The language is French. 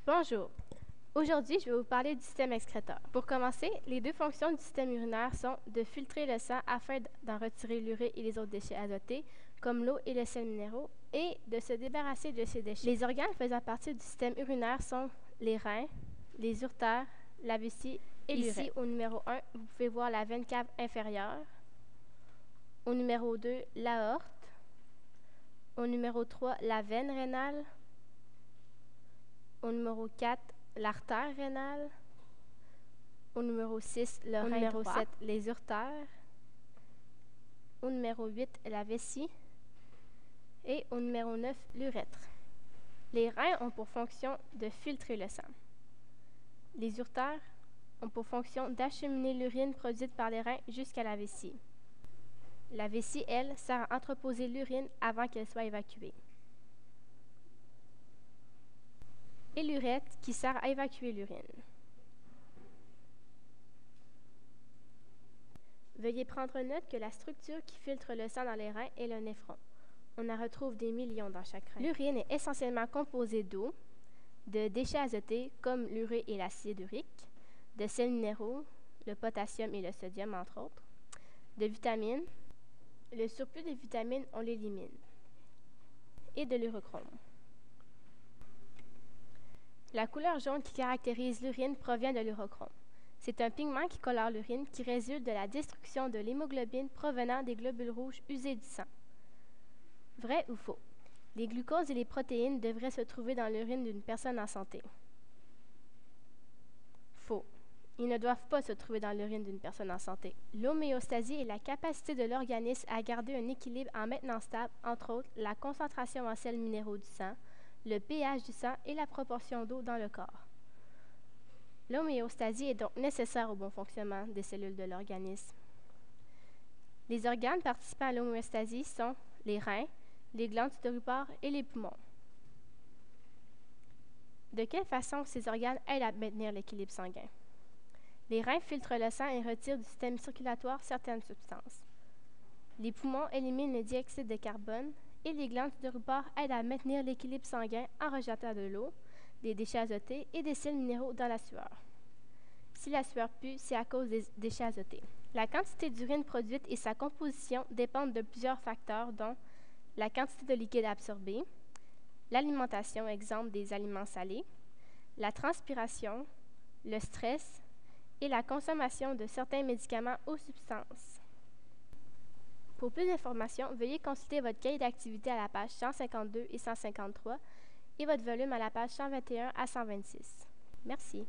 Bonjour. Aujourd'hui, je vais vous parler du système excréteur. Pour commencer, les deux fonctions du système urinaire sont de filtrer le sang afin d'en retirer l'urée et les autres déchets azotés, comme l'eau et les sels minéraux, et de se débarrasser de ces déchets. Les organes faisant partie du système urinaire sont les reins, les uretères, la vessie et l'urètre. Ici, au numéro 1, vous pouvez voir la veine cave inférieure. Au numéro 2, l'aorte. Au numéro 3, la veine rénale. Au numéro 4, l'artère rénale. Au numéro 6, le rein numéro droit. 7, les uretères. Au numéro 8, la vessie. Et au numéro 9, l'urètre. Les reins ont pour fonction de filtrer le sang. Les uretères ont pour fonction d'acheminer l'urine produite par les reins jusqu'à la vessie. La vessie, elle, sert à entreposer l'urine avant qu'elle soit évacuée. Et l'urètre qui sert à évacuer l'urine. Veuillez prendre note que la structure qui filtre le sang dans les reins est le néphron. On en retrouve des millions dans chaque rein. L'urine est essentiellement composée d'eau, de déchets azotés comme l'urée et l'acide urique, de sels minéraux, le potassium et le sodium entre autres, de vitamines, le surplus de vitamines on l'élimine, et de l'urochrome. La couleur jaune qui caractérise l'urine provient de l'urochrome. C'est un pigment qui colore l'urine qui résulte de la destruction de l'hémoglobine provenant des globules rouges usés du sang. Vrai ou faux? Les glucoses et les protéines devraient se trouver dans l'urine d'une personne en santé. Faux. Ils ne doivent pas se trouver dans l'urine d'une personne en santé. L'homéostasie est la capacité de l'organisme à garder un équilibre en maintenant stable, entre autres, la concentration en sels minéraux du sang, le pH du sang et la proportion d'eau dans le corps. L'homéostasie est donc nécessaire au bon fonctionnement des cellules de l'organisme. Les organes participant à l'homéostasie sont les reins, les glandes sudoripare et les poumons. De quelle façon ces organes aident à maintenir l'équilibre sanguin? Les reins filtrent le sang et retirent du système circulatoire certaines substances. Les poumons éliminent le dioxyde de carbone et les glandes sudoripare aident à maintenir l'équilibre sanguin en rejetant de l'eau, des déchets azotés et des sels minéraux dans la sueur. Si la sueur pue, c'est à cause des déchets azotés. La quantité d'urine produite et sa composition dépendent de plusieurs facteurs, dont la quantité de liquide absorbé, l'alimentation, exemple des aliments salés, la transpiration, le stress et la consommation de certains médicaments ou substances. Pour plus d'informations, veuillez consulter votre cahier d'activité à la page 152 et 153 et votre volume à la page 121 à 126. Merci.